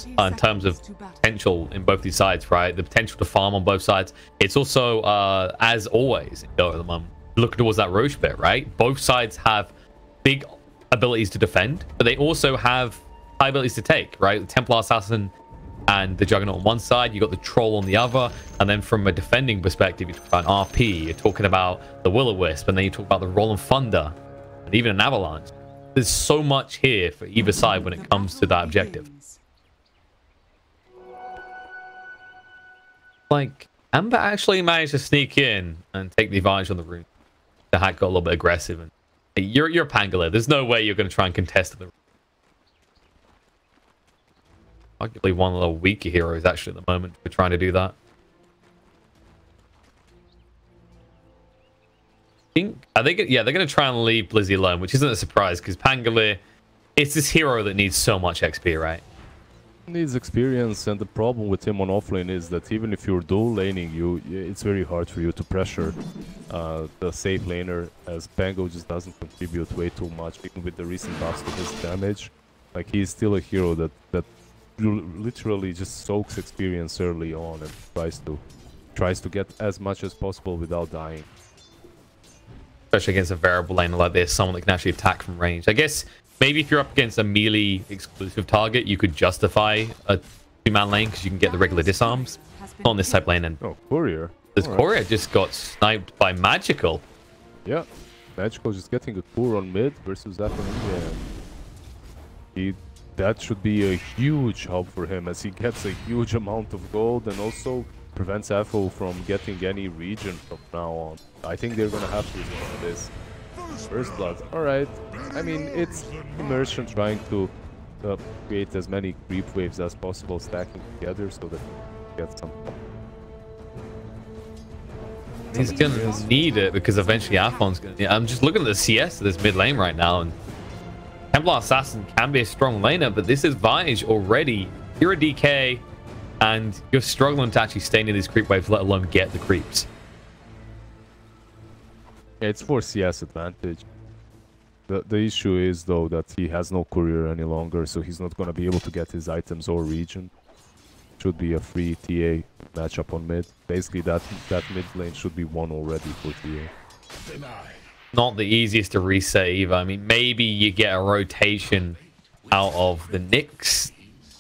in terms of potential in both these sides, right? The potential to farm on both sides. It's also, as always, in Dota at the moment, look towards that Roche bit, right? Both sides have big abilities to defend, but they also have high abilities to take, right? The Templar Assassin and the Juggernaut on one side, you got the Troll on the other, and then from a defending perspective, you talk about an RP, you're talking about the Will-O-Wisp, and then you talk about the Roland Thunder, and even an Avalanche. There's so much here for either side when it comes to that objective. Like, Amber actually managed to sneak in and take the advantage on the rune. The hack got a little bit aggressive, and you're Pangolin. There's no way you're going to try and contest the rune. Arguably one of the weaker heroes actually at the moment for trying to do that. Are they yeah, they're going to try and leave Blizzy alone, which isn't a surprise because Pangolier, it's this hero that needs so much XP, right? Needs experience, and the problem with him on offlane is that even if you're dual laning, it's very hard for you to pressure the safe laner, as Pango just doesn't contribute way too much, even with the recent buffs to his damage. Like, he's still a hero that literally just soaks experience early on and tries to get as much as possible without dying. Especially against a variable laner like this, someone that can actually attack from range. I guess maybe if you're up against a melee exclusive target, you could justify a two-man lane because you can get the regular disarms. Not on this type lane. And oh, Courier. This Courier just got sniped by Magical. Yeah, Magical just getting a tour on mid versus that one. Yeah. That should be a huge help for him, as he gets a huge amount of gold and also prevents FO from getting any region from now on. I think they're gonna have to respond to this. First blood. Alright. I mean, it's Immersion trying to create as many creep waves as possible, stacking together so that he gets some. He's gonna need it because eventually Afon's gonna. Yeah, I'm just looking at the CS of this mid lane right now, and Templar Assassin can be a strong laner, but this is Vige already. You're a DK, and you're struggling to actually stay near these creep waves, let alone get the creeps. Yeah, it's for CS advantage. The issue is, though, that he has no courier any longer, so he's not going to be able to get his items or region. Should be a free TA matchup on mid. Basically, that mid lane should be won already for TA. Not the easiest to reset either. I mean, maybe you get a rotation out of the Nyx.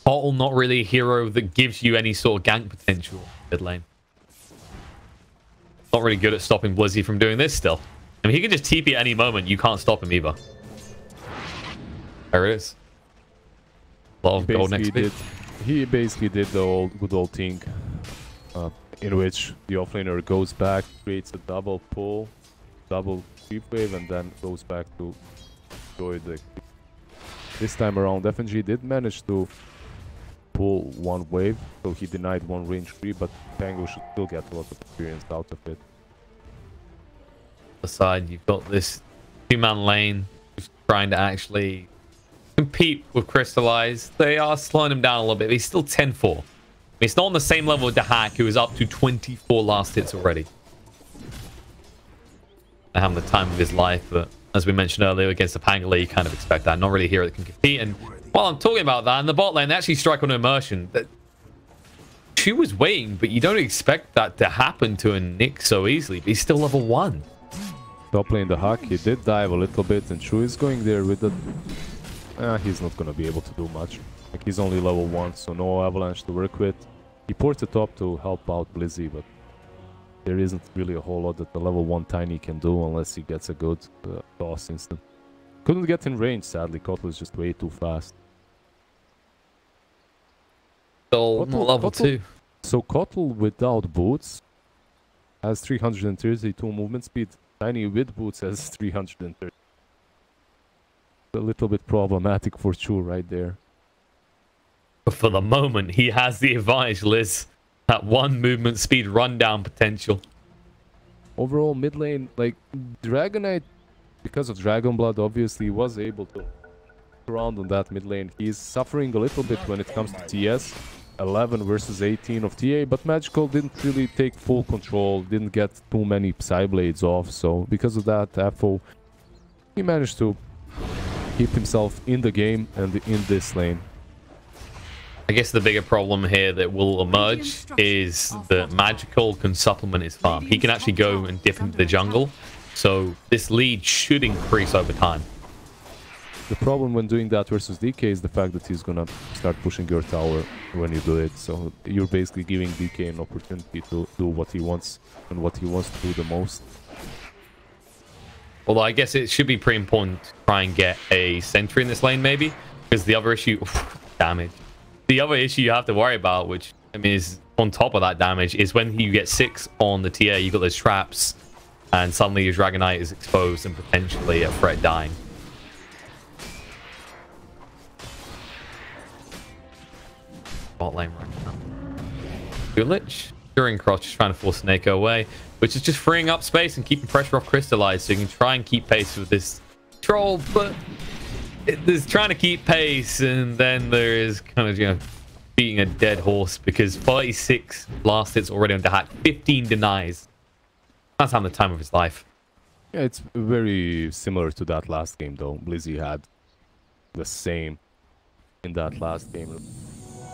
Bottle, not really a hero that gives you any sort of gank potential mid lane. Not really good at stopping Blizzy from doing this still. I mean, he can just TP at any moment. You can't stop him either. There it is. A lot of gold next to He basically did the good old thing in which the offlaner goes back, creates a double pull, double creep wave, and then goes back to enjoy the. This time around, FNG did manage to pull one wave, so he denied one range free, but Pango should still get a lot of experience out of it. The side, you've got this two-man lane who's trying to actually compete with Crystallize. They are slowing him down a little bit, but he's still 10-4. I mean, it's not on the same level with the Hack, who is up to 24 last hits already. Having the time of his life, but as we mentioned earlier, against the Pangolier, you kind of expect that. Not really a hero that can compete. And while I'm talking about that, in the bot lane, they actually strike on Immersion. She was waiting, but you don't expect that to happen to a Nyx so easily. But he's still level 1. Top lane the Hack, he did dive a little bit, and Shu is going there with the... he's not going to be able to do much. Like, he's only level 1, so no Avalanche to work with. He ported top to help out Blizzy, but there isn't really a whole lot that the level 1 Tiny can do unless he gets a good toss instant. Couldn't get in range, sadly. Kotl is just way too fast. Still level 2. So Kotl without boots has 332 movement speed. Tiny with boots has 330. A little bit problematic for Chu right there. But for the moment, he has the advantage, Liz. That one movement speed rundown potential. Overall, mid lane, like, Dragonite, because of Dragon Blood, obviously was able to surround on that mid lane. He's suffering a little bit when it comes to TS. 11 versus 18 of TA, but Magical didn't really take full control, didn't get too many Psyblades off, so because of that, FO, he managed to keep himself in the game and in this lane. I guess the bigger problem here that will emerge is that Magical can supplement his farm. He can actually go and dip into the jungle, so this lead should increase over time. The problem when doing that versus DK is the fact that he's gonna start pushing your tower when you do it. So you're basically giving DK an opportunity to do what he wants and what he wants to do the most. Although I guess it should be pretty important to try and get a sentry in this lane maybe, because the other issue, damage. The other issue you have to worry about, which I mean is on top of that damage, is when you get 6 on the TA, you got those traps, and suddenly your Dragonite is exposed and potentially a threat dying. Bot lane right now. Lich during cross, just trying to force Snake away, which is just freeing up space and keeping pressure off Crystallize, so you can try and keep pace with this troll, but there's trying to keep pace, and then there is kind of, you know, beating a dead horse, because 36 last hits already on Dahak, 15 denies. That's having the time of his life. Yeah, it's very similar to that last game though. Blizzy had the same in that last game.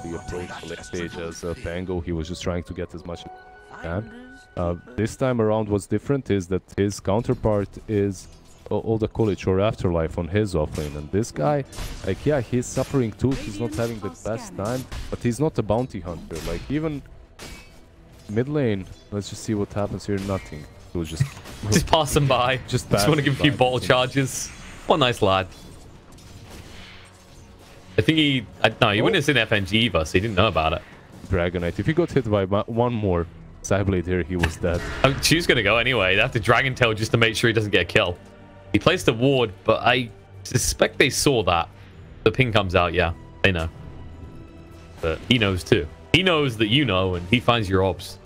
The approach the late stage as Pango, he was just trying to get as much as he can. This time around what's different is that his counterpart is all the college or afterlife on his offlane, and this guy, like, yeah, he's suffering too, he's not having the best time, but he's not a bounty hunter. Like, even mid lane, let's just see what happens here. Nothing. It was just passing by, just want to give a few bottle charges. What a nice lad. I think he wouldn't have seen FNG either, so he didn't know about it. Dragonite, if he got hit by one more Psyblade here, he was dead. She's gonna go anyway. They have to Dragon Tail just to make sure he doesn't get a kill. He placed a ward, but I suspect they saw that. The ping comes out, yeah, they know. But he knows too. He knows that you know, and he finds your orbs.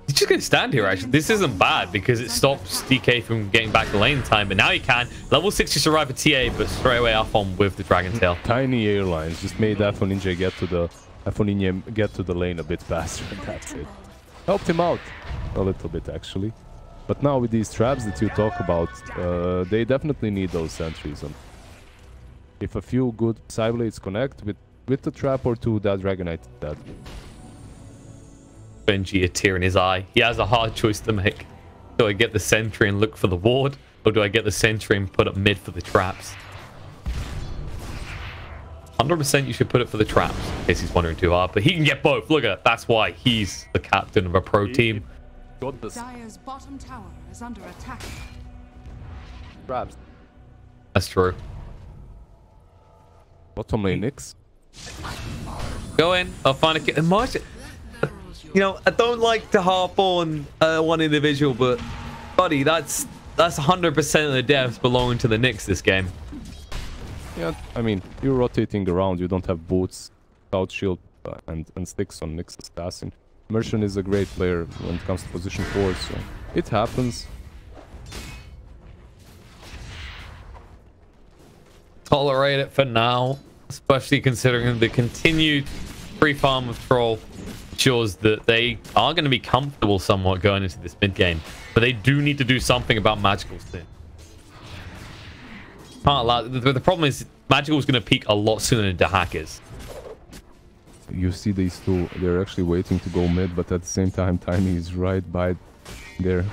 He's just going to stand here, actually. This isn't bad, because it stops DK from getting back to lane time, but now he can. Level 6 just arrived at TA, but straight away off on with the Dragon Tail. Tiny airlines just made Ninja get to the lane a bit faster, and that's it. Helped him out a little bit, actually. But now with these traps that you talk about, they definitely need those sentries. And if a few good Psyblades connect with the trap or two, that Dragonite is dead. Benji, a tear in his eye. He has a hard choice to make. Do I get the sentry and look for the ward, or do I get the sentry and put up mid for the traps? 100% you should put it for the traps, in case he's wondering too hard. But he can get both. Look at that. That's why he's the captain of a pro team. Dire's bottom tower is under attack. Traps. That's true. Bottom lane Nyx. Go in. I'll find a kid. You know, I don't like to harp on one individual, but buddy, that's 100% of the deaths belonging to the Nyx this game. Yeah, I mean, you're rotating around. You don't have boots, Scout Shield, and sticks on Nyx Assassin. Merchant is a great player when it comes to position 4, so it happens. Tolerate it for now, especially considering the continued free farm of Troll ensures that they are going to be comfortable somewhat going into this mid game, but they do need to do something about Magical's thing. Can't allow, the problem is Magical's going to peak a lot sooner than Dahak is. You see these two, they're actually waiting to go mid, but at the same time, Tiny is right by there.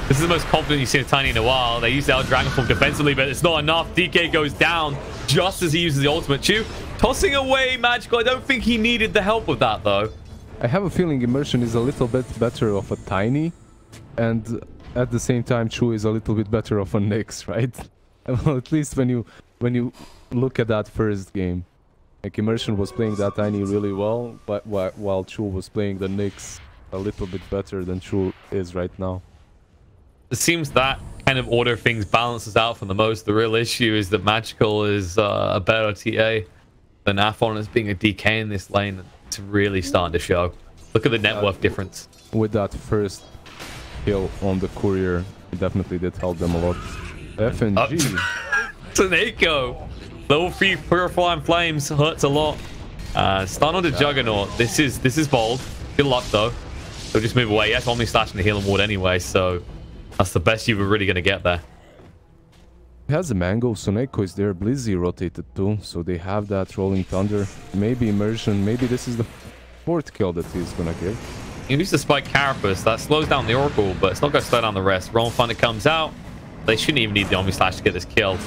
This is the most confident you've seen of Tiny in a while. They use their Dragon Form defensively, but it's not enough. DK goes down just as he uses the ultimate. Chew tossing away Magical. I don't think he needed the help with that, though. I have a feeling Immersion is a little bit better of a Tiny, and at the same time, Chu is a little bit better of a Nyx, right? Well, at least when you look at that first game. Like, Immersion was playing that Tiny really well, but while Chu was playing the Nyx a little bit better than Chu is right now. It seems that kind of order things balances out for the most. The real issue is that Magical is a better TA than Aphon as being a DK in this lane. It's really starting to show. Look at the net worth difference. With that first kill on the courier, it definitely did help them a lot. FNG. Taneko. Level 3 Purifying Flames hurts a lot. Stun on the Juggernaut. This is bold. Good luck though. They'll just move away. He has Omni Slash and the Healing Ward anyway, so that's the best you were really going to get there. He has a Mango, Soneko is there, Blizzy rotated too, so they have that Rolling Thunder. Maybe Immersion, maybe this is the 4th kill that he's gonna give. He needs to spike Carapace. That slows down the Oracle, but it's not going to slow down the rest. Rolling Thunder comes out. They shouldn't even need the Omni Slash to get this kill.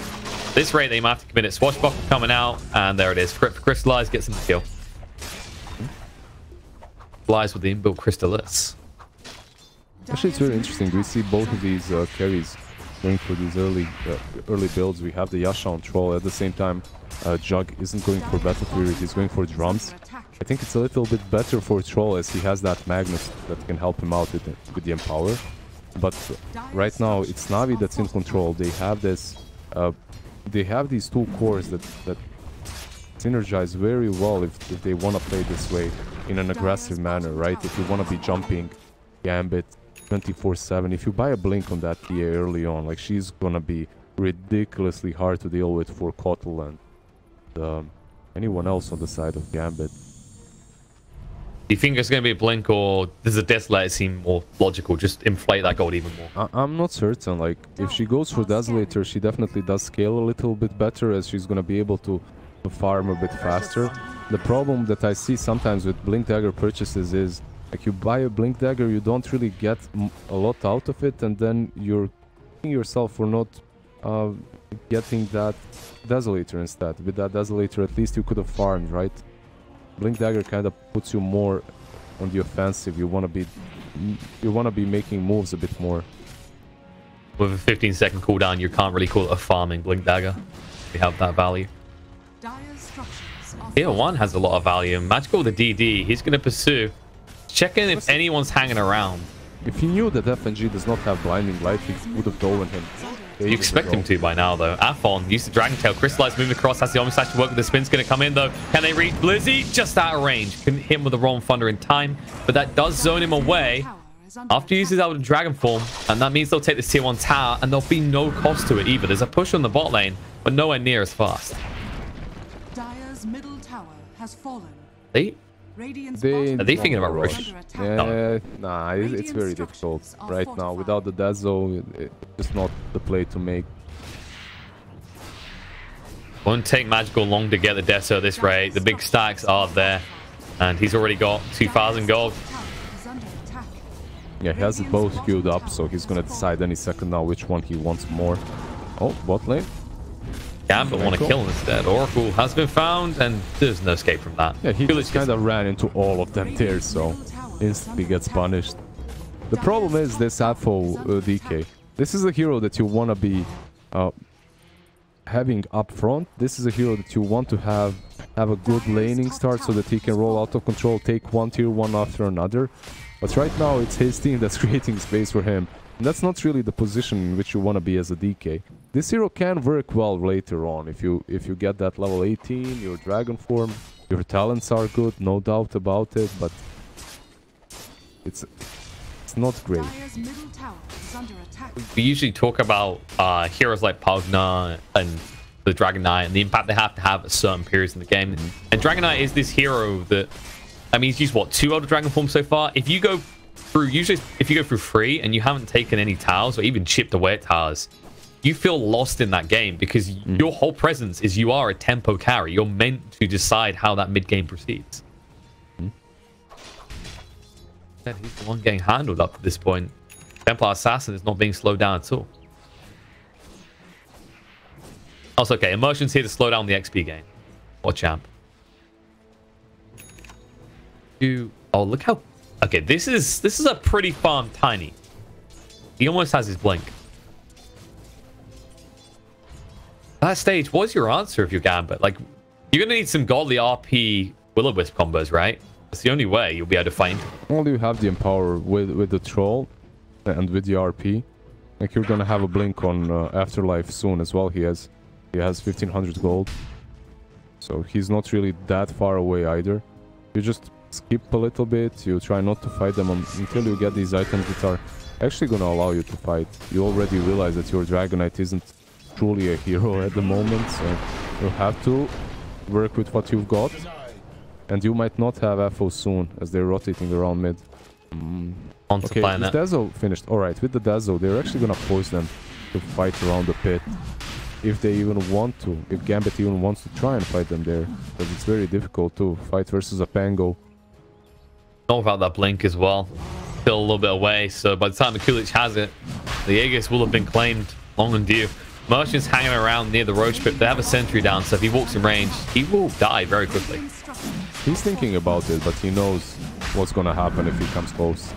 This rate, they might have to commit it. Swashbuckle coming out, and there it is. Crystallize gets him the kill. Flies with the inbuilt Crystallis. Actually, it's very interesting. We see both of these carries going for these early builds. We have the Yasha on Troll. At the same time, Jug isn't going for Battle Fury. He's going for Drums. I think it's a little bit better for Troll as he has that Magnus that can help him out with the Empower. But right now, it's Navi that's in control. They have this... they have these 2 cores that synergize very well if they want to play this way in an aggressive manner, right? If you want to be jumping Gambit 24/7, if you buy a Blink on that TA early on, like, she's gonna be ridiculously hard to deal with for Kotal and anyone else on the side of Gambit. Do you think it's going to be a Blink, or does the Desolator seem more logical? Just inflate that gold even more. I'm not certain. Like, if she goes for Desolator, she definitely does scale a little bit better, as she's going to be able to farm a bit faster. The problem that I see sometimes with Blink Dagger purchases is, like, you buy a Blink Dagger, you don't really get a lot out of it, and then you're killing yourself for not getting that Desolator instead. With that Desolator, at least you could have farmed, right? Blink Dagger kind of puts you more on the offensive. You want to be making moves a bit more. With a 15-second cooldown, you can't really call it a farming Blink Dagger. We have that value. Tier 1 has a lot of value. Magical the DD, he's going to pursue. Checking if anyone's hanging around. If he knew that FNG does not have Blinding Light, he would have stolen him. You expect him to by now, though. Aphon used the Dragon Tail. Crystallize moving across. Has the Omni Slash to work with. The spin's going to come in, though. Can they reach Blizzy? Just out of range. Couldn't hit him with the Rolling Thunder in time, but that does zone him away after he uses out of Dragon Form, and that means they'll take this tier 1 tower, and there'll be no cost to it either. There's a push on the bot lane, but nowhere near as fast. Dire's middle tower has fallen. Are they thinking about Rosh? Yeah, no. Nah, it's very difficult right now. Without the Dazzle, it's not the play to make. Won't take Magical long to get the Deso at this rate. The big stacks are there, and he's already got 2,000 gold. Yeah, he has it both queued up, so he's gonna decide any second now which one he wants more. Oh, bot lane. Gambit want to kill him instead. Oracle has been found, and there's no escape from that. Yeah, he just kind of ran into all of them there, so instantly gets punished. The problem is this Apho DK. This is a hero that you want to be having up front. This is a hero that you want to have a good laning start so that he can roll out of control, take one tier 1 after another. But right now it's his team that's creating space for him. And that's not really the position in which you want to be as a DK. This hero can work well later on if you get that level 18, your Dragon Form, your talents are good, no doubt about it, but it's not great. We usually talk about heroes like Pugna and the Dragon Knight and the impact they have to have at certain periods in the game. And Dragon Knight is this hero that, I mean, he's used what, 2 Elder Dragon forms so far. If you go through, usually if you go through 3 and you haven't taken any towers or even chipped away at towers, you feel lost in that game because your whole presence is you are a tempo carry. You're meant to decide how that mid game proceeds. He's the one getting handled up to this point. Templar Assassin is not being slowed down at all. Also, okay, Immersion's here to slow down the XP gain. What champ? Oh, look how... Okay, this is a pretty farm Tiny. He almost has his blink. That stage, what's your answer if you're Gambit? Like, you're going to need some godly RP Will-O-Wisp combos, right? That's the only way you'll be able to find. Only you have the Empower with the Troll and with the RP. Like, you're going to have a blink on Afterlife soon as well. He has 1500 gold. So he's not really that far away either. You just skip a little bit. You try not to fight them until you get these items that are actually going to allow you to fight. You already realize that your Dragon Knight isn't truly a hero at the moment, so you'll have to work with what you've got. And you might not have FO soon, as they're rotating around mid. Okay, is Dazzle finished? Alright, with the Dazzle, they're actually gonna force them to fight around the pit. if they even want to, if Gambit even wants to try and fight them there, because it's very difficult to fight versus a Pango. Not without that blink as well. Still a little bit away, so by the time the Kulich has it, the Aegis will have been claimed long and due. Merchant's hanging around near the Roach Pit. They have a sentry down, so if he walks in range, he will die very quickly. He's thinking about it, but he knows what's gonna happen if he comes close.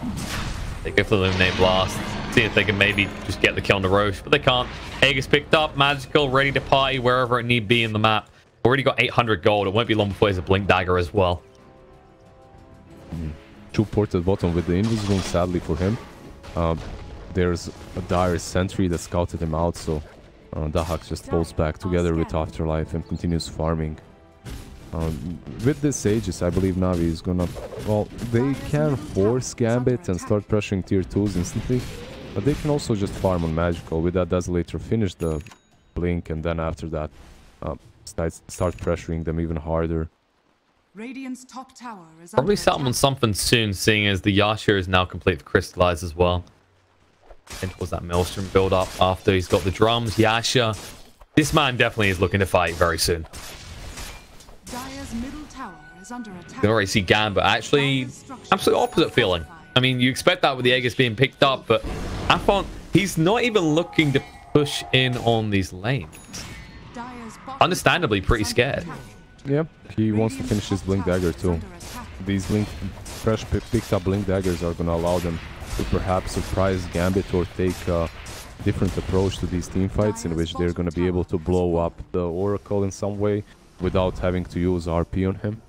They go for the Illuminate Blast, see if they can maybe just get the kill on the Roche, but they can't. Aegis picked up, magical, ready to party wherever it need be in the map. Already got 800 gold. It won't be long before he's a Blink Dagger as well. Two ported bottom with the Invisible, sadly for him. There's a dire sentry that scouted him out, so Dahak just falls back together with Afterlife and continues farming. With this Aegis, I believe Navi is gonna... Well, they can force Gambit and start pressuring tier 2s instantly, but they can also just farm on Magical. With that Desolator, finish the Blink, and then after that, start pressuring them even harder. Radiant's top tower is Probably summon something soon, seeing as the Yasha is now complete for Crystallize as well. And was that Maelstrom build up after he's got the drums. Yasha, this man definitely is looking to fight very soon. Dire's middle tower is under attack. You can already see Gambit. Actually, absolute opposite feeling. I mean, you expect that with the Aegis being picked up, but Afon, he's not even looking to push in on these lanes. Understandably pretty scared. Yeah, he wants to finish his Blink Dagger too. These fresh picked up Blink Daggers are gonna allow them to perhaps surprise Gambit or take a different approach to these team fights, in which they're gonna be able to blow up the Oracle in some way without having to use RP on him.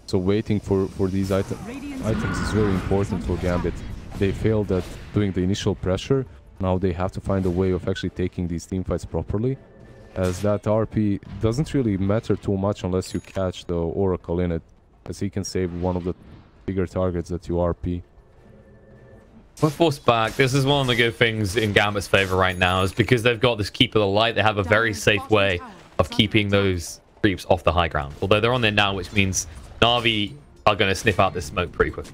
So waiting for these items is very important for Gambit. They failed at doing the initial pressure. Now they have to find a way of actually taking these team fights properly, as that RP doesn't really matter too much unless you catch the Oracle in it, as he can save one of the bigger targets that you RP. We're forced back. This is one of the good things in Gambit's favor right now, is because they've got this Keep of the Light. They have a very safe way of keeping those creeps off the high ground. Although they're on there now, which means Na'Vi are going to sniff out this smoke pretty quickly.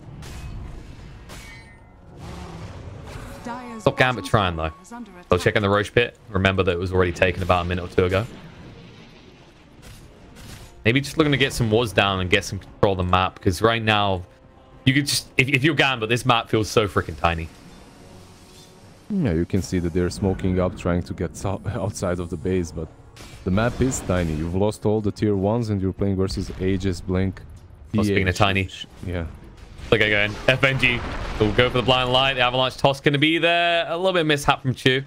Stop Gambit trying though. They'll check in the Roche Pit. Remember that it was already taken about a minute or two ago. Maybe just looking to get some wards down and get some control of the map, because right now you could just, if you're Gambit, this map feels so freaking tiny. Yeah, you can see that they're smoking up, trying to get outside of the base, but the map is tiny. You've lost all the tier 1s and you're playing versus Aegis, Blink. Speaking of tiny. Yeah. Look again. FNG will go for the blind light. The avalanche toss going to be there. A little bit of mishap from Chu.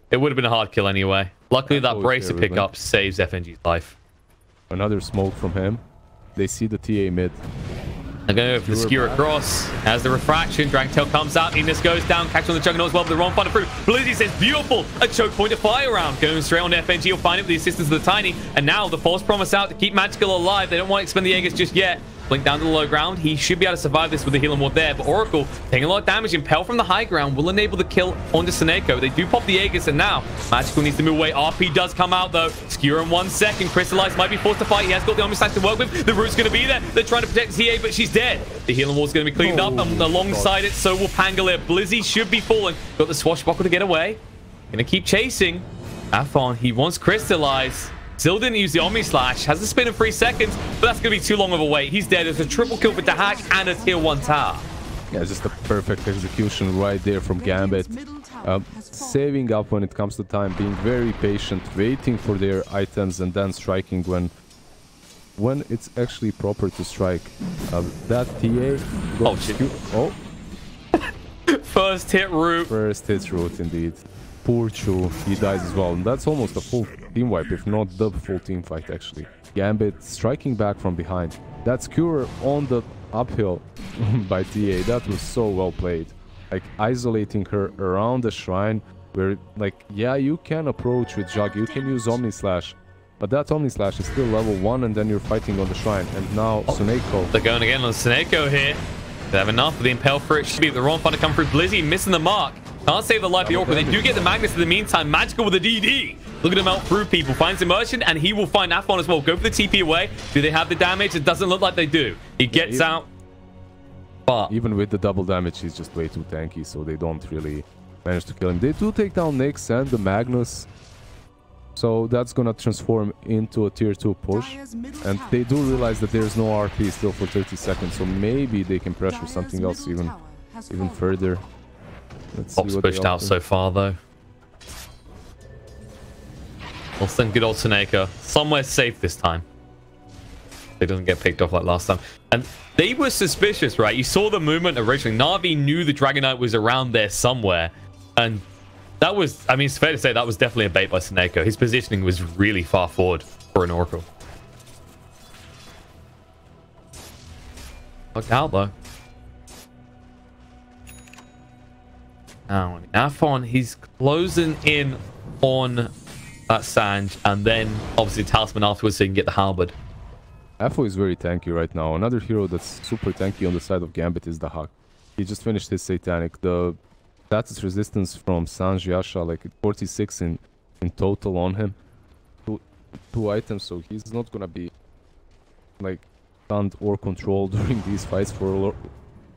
It would have been a hard kill anyway. Luckily, that bracer pickup saves FNG's life. Another smoke from him. They see the TA mid. They're going to go for the skewer across. As the refraction, Dragontail comes out. Enos goes down. Catch on the Juggernaut as well, but the wrong finder through. Blizzy says, beautiful. A choke point to fire around. Going straight on FNG. He'll find it with the assistance of the Tiny. And now the false promise out to keep Magical alive. They don't want to expend the Aegis just yet. Blink down to the low ground. He should be able to survive this with the healing ward there, but Oracle taking a lot of damage. Impel from the high ground will enable the kill onto Seneko. They do pop the Aegis, and now Magical needs to move away. RP does come out though. Skewer in 1 second. Crystallize might be forced to fight. He has got the Omni Slash to work with. The root's going to be there. They're trying to protect TA, but she's dead. The healing ward's going to be cleaned up, and alongside it, so will Pangolier. Blizzy should be falling. Got the Swashbuckle to get away. Gonna keep chasing. Afon, he wants Crystallize. Still didn't use the Omni Slash. Has the spin in 3 seconds, but that's going to be too long of a wait. He's dead. There's a triple kill for Dahak and a tier 1 tower. Yeah, just a perfect execution right there from Gambit. Saving up when it comes to time, being very patient, waiting for their items, and then striking when it's actually proper to strike. That TA... Oh, shit. Oh. First hit root. First hit root, indeed. Poor Chu, he dies as well. And that's almost a full team wipe, if not the full team fight, actually. Gambit striking back from behind. That skewer on the uphill by TA, that was so well played. Like, isolating her around the shrine, where, like, yeah, you can approach with Jug, you can use Omni Slash, but that Omni Slash is still level 1, and then you're fighting on the shrine. And now, Seneko. They're going again on Seneko here. They have enough of the Impel for it. Should be the wrong fun to come through. Blizzy missing the mark. Can't save the life of the Oracle. They do get the Magnus in the meantime. Magical with the DD. Look at him out through people. Finds the Merchant, and he will find Afon as well. Go for the TP away. Do they have the damage? It doesn't look like they do. He gets out. But even with the double damage, he's just way too tanky, so they don't really manage to kill him. They do take down Nyx and the Magnus. So that's gonna transform into a tier 2 push. And they do realize that there's no RP still for 30 seconds, so maybe they can pressure something else even further. Let's see Pop's what pushed out so far though. Well, then good old Seneca. Somewhere safe this time. It doesn't get picked off like last time. And they were suspicious, right? You saw the movement originally. Na'Vi knew the Dragon Knight was around there somewhere. And that was, I mean, it's fair to say that was definitely a bait by Seneca. His positioning was really far forward for an Oracle. Look out, though. Now, Afon, he's closing in on that Sanj. And then, obviously, Talisman afterwards so he can get the Halberd. Afo is very tanky right now. Another hero that's super tanky on the side of Gambit is the Hawk. He just finished his Satanic. The status resistance from Sanj Yasha, like 46 in total on him. Two items, so he's not gonna be like stunned or controlled during these fights for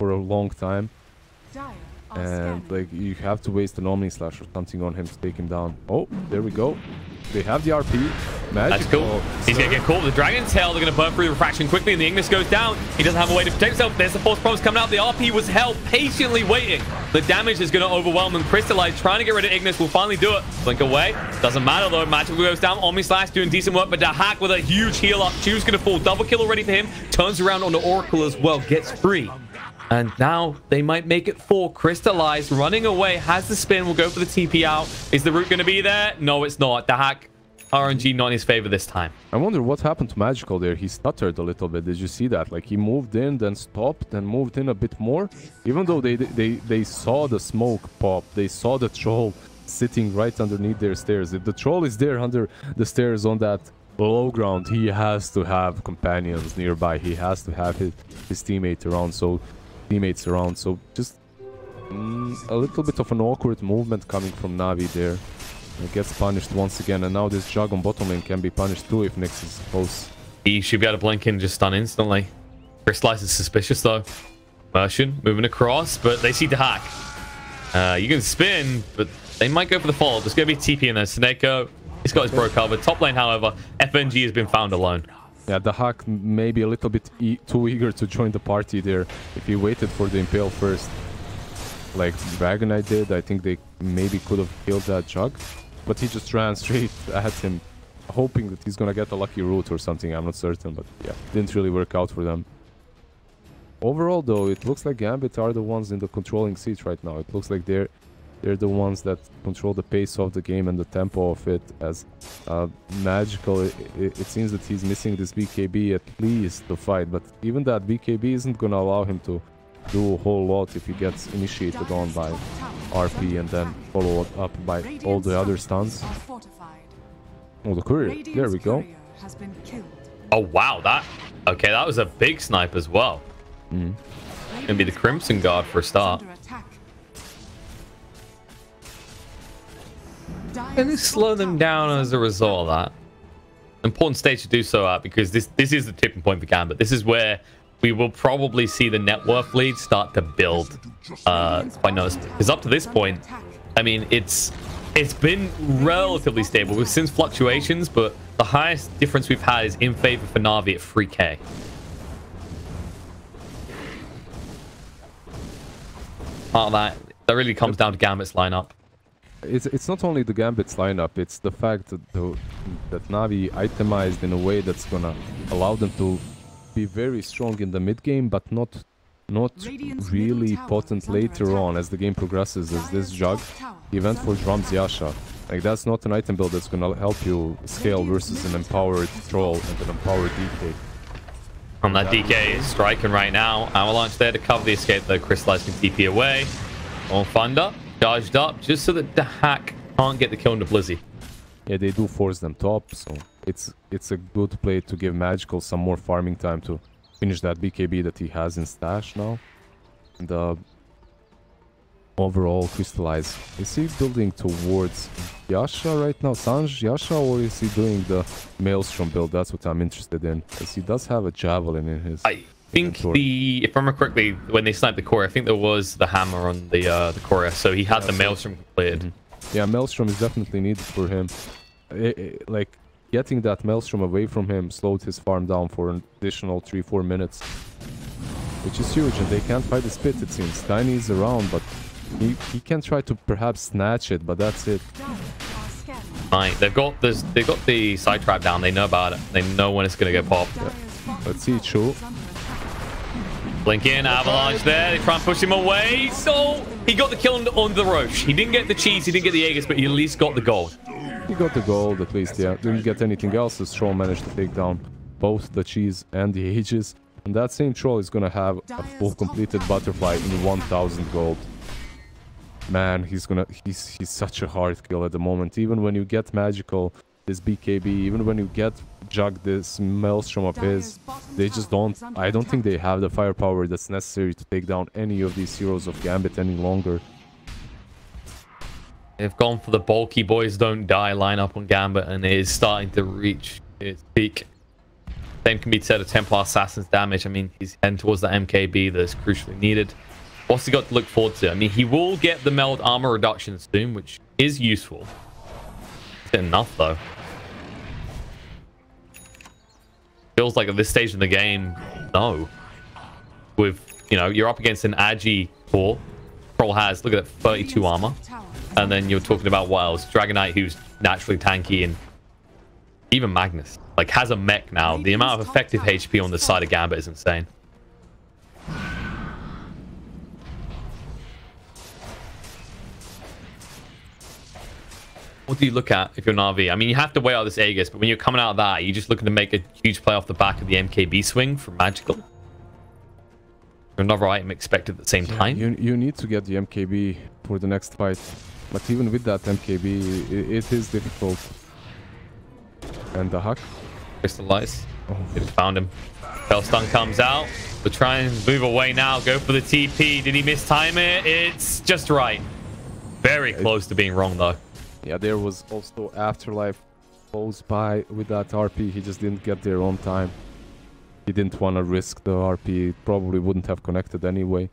a long time. And like you have to waste an Omni Slash or something on him to take him down. Oh, there we go. They have the RP. Magic. That's cool. He's going to get caught with the Dragon's Tail. They're going to burn through the refraction quickly, and the Ignis goes down. He doesn't have a way to protect himself. There's the Force Promise coming out. The RP was held, patiently waiting. The damage is going to overwhelm them. Crystallize, trying to get rid of Ignis, will finally do it. Blink away. Doesn't matter, though. Magic goes down. Omni Slash doing decent work, but Dahak with a huge heal up. Chu's going to fall. Double kill already for him. Turns around on the Oracle as well. Gets free. And now they might make it 4. Crystallize, running away, has the spin, will go for the TP out. Is the root going to be there? No, it's not. Dahak, RNG not in his favor this time. I wonder what happened to Magical there. He stuttered a little bit. Did you see that? Like he moved in, then stopped, then moved in a bit more. Even though they saw the smoke pop, they saw the troll sitting right underneath their stairs. If the troll is there under the stairs on that below ground, he has to have companions nearby. He has to have his teammates around. So just a little bit of an awkward movement coming from Na'Vi there. It gets punished once again, and now this Jug on bottom lane can be punished too if Nyx is close. He should be able to blink in and just stun instantly. Crystallize is suspicious though. Merchant moving across, but they see the hack. You can spin, but they might go for the fall. There's going to be TP in there. Sneko, he's got his bro covered. Top lane, however, FNG has been found alone. Yeah, the hack may be a little bit too eager to join the party there. If he waited for the Impale first, like Dragon Knight did, I think they maybe could have killed that Jug. But he just ran straight at him, hoping that he's gonna get a lucky route or something. I'm not certain, but yeah, didn't really work out for them. Overall, though, it looks like Gambit are the ones in the controlling seat right now. It looks like they're the ones that control the pace of the game and the tempo of it. As Magical, it seems that he's missing this BKB at least to fight, but even that BKB isn't gonna allow him to do a whole lot if he gets initiated on by RP and then followed up by all the other stuns. Oh, the courier. There we go. Oh, wow. That was a big snipe as well. Gonna be the Crimson Guard for a start. And they slow them down as a result of that. Important stage to do so at, because this is the tipping point for Gambit. This is where we will probably see the net worth lead start to build quite noticeably. Because up to this point, I mean, it's been relatively stable. We've seen fluctuations, but the highest difference we've had is in favor for Na'Vi at 3k. Part of that really comes down to Gambit's lineup. It's not only the Gambit's lineup, it's the fact that Na'Vi itemized in a way that's gonna allow them to be very strong in the mid game, but not really potent later on as the game progresses. As this Jug, he went for Drums Yasha. Like, that's not an item build that's gonna help you scale versus an empowered Troll and an empowered DK. From that DK is striking right now. Avalanche there to cover the escape, though. Crystallize can TP away. On Thunder, charged up just so that the hack can't get the kill into Blizzy. Yeah, they do force them top, so it's a good play to give Magical some more farming time to finish that BKB that he has in stash now. And overall, Crystallize. Is he building towards Yasha right now? Sanj Yasha, or is he doing the Maelstrom build? That's what I'm interested in, because he does have a Javelin in his... I think if I remember correctly, when they sniped the core, I think there was the hammer on the core, so he had the Maelstrom completed. Yeah, Maelstrom is definitely needed for him. like getting that Maelstrom away from him slowed his farm down for an additional 3-4 minutes, which is huge. And they can't fight the spit, it seems. Tiny is around, but he can try to perhaps snatch it, but that's it. Right, they've got the side trap down. They know about it. They know when it's gonna get popped. Yeah. Let's see, Chu. Blink in, Avalanche there. They try and push him away. So he got the kill on the Roche. He didn't get the cheese, he didn't get the Aegis, but he at least got the gold. He got the gold at least, yeah. Didn't get anything else. The troll managed to take down both the cheese and the Aegis. And that same troll is gonna have a full completed butterfly in 1000 gold. Man, he's such a hard kill at the moment. Even when you get magical, this BKB, even when you get Jug, this Maelstrom of his, they just don't... I don't think they have the firepower that's necessary to take down any of these heroes of Gambit any longer. They've gone for the bulky boys don't die lineup on Gambit, and it is starting to reach its peak. Same can be said of Templar Assassin's damage. I mean, he's heading towards that MKB that's crucially needed. What's he got to look forward to? I mean, he will get the meld armor reduction soon, which is useful. Is it enough, though? Feels like at this stage in the game, no. With, you know, you're up against an Agi core. Troll has, look at that, 32 armor. And then you're talking about what else? Dragonite, who's naturally tanky, and even Magnus. Like, has a mech now. The amount of effective HP on the side of Gambit is insane. What do you look at if you're Na'Vi? I mean, you have to weigh out this Aegis, but when you're coming out of that, you're just looking to make a huge play off the back of the MKB swing for magical. Another item expected at the same time. You need to get the MKB for the next fight. But even with that MKB, it is difficult. And the hack? Crystallize. Oh. They found him. Fellstun comes out. We'll try and move away now. Go for the TP. Did he mistime it? It's just right. Very close to being wrong, though. Yeah, there was also Afterlife close by with that RP. He just didn't get there on time. He didn't want to risk the RP. It probably wouldn't have connected anyway.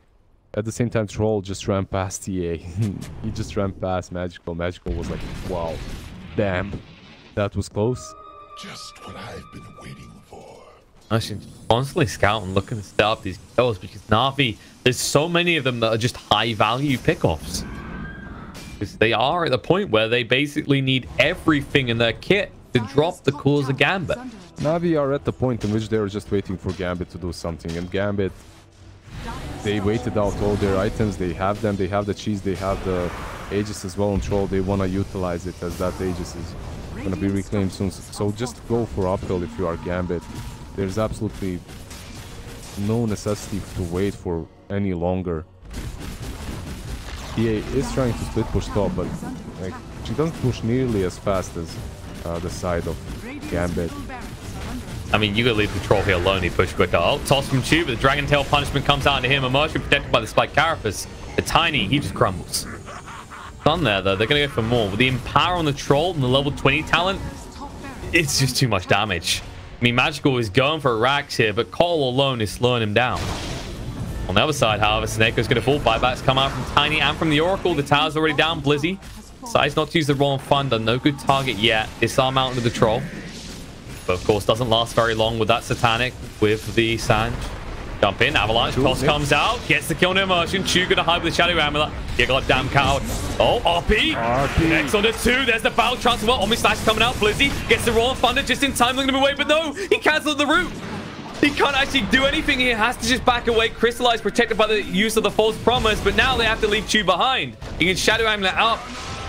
At the same time, Troll just ran past TA. He just ran past Magical. Magical was like, wow, damn, that was close. Just what I've been waiting for. I should constantly scout and looking to set up these kills because Na'Vi, there's so many of them that are just high value pickoffs. Because they are at the point where they basically need everything in their kit to drop the cores of Gambit. Na'Vi are at the point in which they are just waiting for Gambit to do something. And Gambit, they waited out all their items. They have them. They have the cheese. They have the Aegis as well on Troll. They want to utilize it as that Aegis is going to be reclaimed soon. So just go for uphill if you are Gambit. There's absolutely no necessity to wait for any longer. EA is trying to split push top, but like, she doesn't push nearly as fast as the side of Gambit. I mean, you gotta leave the Troll here alone. He pushed quicker. Oh, toss from Tube, but the Dragon Tail punishment comes out to him. Immersion protected by the Spike Carapace. The Tiny, he just crumbles. Done there, though. They're gonna go for more. With the Empower on the Troll and the level 20 talent, it's just too much damage. I mean, Magical is going for racks here, but Cole alone is slowing him down. On the other side, however, Snakeo's going to fall. Buybacks come out from Tiny and from the Oracle. The tower's already down. Blizzy decides not to use the Roll and Thunder. No good target yet. Disarm out into the Troll. But, of course, doesn't last very long with that Satanic with the Sanj. Jump in. Avalanche. Toss comes out. Gets the kill on Immersion. Chu going to hide with the Shadow Amulet. Giggle up, damn coward. Oh, RP. Next on the 2. There's the Battle Chance as well. Omni Slash coming out. Blizzy gets the Roll and Thunder just in time. Looking to be away, but no. He cancelled the route. He can't actually do anything. He has to just back away. Crystallize protected by the use of the False Promise, but now they have to leave Chu behind. He can Shadow Amulet up,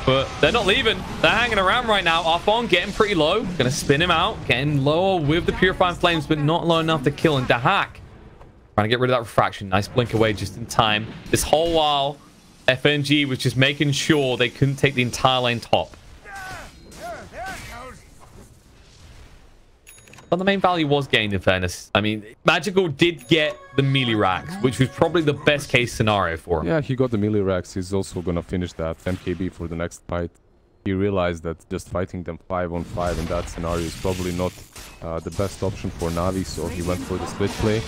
but they're not leaving. They're hanging around right now. Arfon getting pretty low. Gonna spin him out. Getting lower with the Purifying Flames, but not low enough to kill him. Dahak trying to get rid of that Refraction. Nice blink away just in time. This whole while, FNG was just making sure they couldn't take the entire lane top. But the main value was gained, in fairness. I mean, Magical did get the melee racks, which was probably the best case scenario for him. Yeah, he got the melee racks. He's also going to finish that MKB for the next fight. He realized that just fighting them 5-on-5 in that scenario is probably not the best option for Na'Vi, so he went for the split play.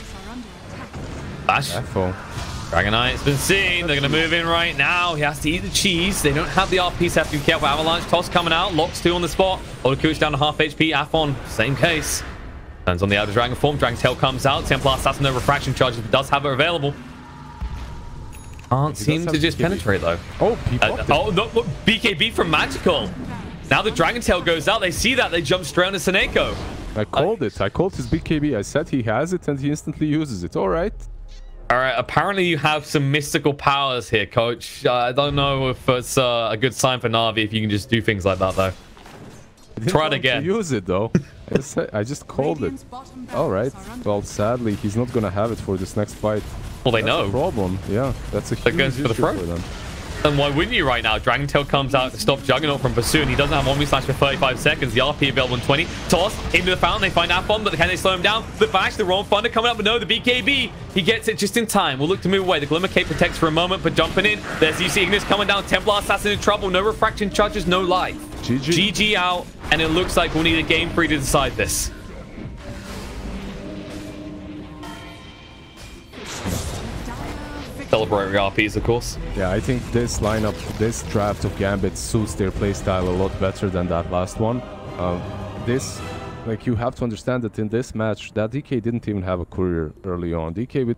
Bash. FO. Dragon Knight's been seen. They're going to move in right now. He has to eat the cheese. They don't have the RP set to be careful. Avalanche toss coming out. Locks 2 on the spot. Odaku's down to half HP. Afon, same case. Turns on the outer dragon form. Dragon Tail comes out. Templar Assassin, no refraction charges, but does have it available. Can't seem to just penetrate though. Oh, he popped oh, no, BKB from Magical. Now the Dragon Tail goes out. They see that. They jump straight on to Seneko. I called it. I called his BKB. I said he has it and he instantly uses it. All right. All right. Apparently you have some mystical powers here, coach. I don't know if it's a good sign for Na'Vi if you can just do things like that, though. Try it again. Use it, though. I just called it. All right. Well, sadly, he's not going to have it for this next fight. Well, they That's know. a problem. Yeah, that's a huge goes for the issue throat. for them. And why wouldn't you right now? Dragon Tail comes out to stop Juggernaut from pursuing. He doesn't have Omni Slash for 35 seconds. The RP available in 20. Toss into the fountain. They find Afon, but can they slow him down? The bash, the Roam Thunder coming up, but no, the BKB. He gets it just in time. We'll look to move away. The Glimmer Cape protects for a moment, but jumping in. There's UC Ignis coming down. Templar Assassin in trouble. No refraction charges, no life. GG out, and it looks like we'll need a game 3 to decide this. Celebratory RPs, of course. Yeah, I think this lineup, this draft of Gambit suits their playstyle a lot better than that last one. Like, you have to understand that in this match, that DK didn't even have a courier early on. DK with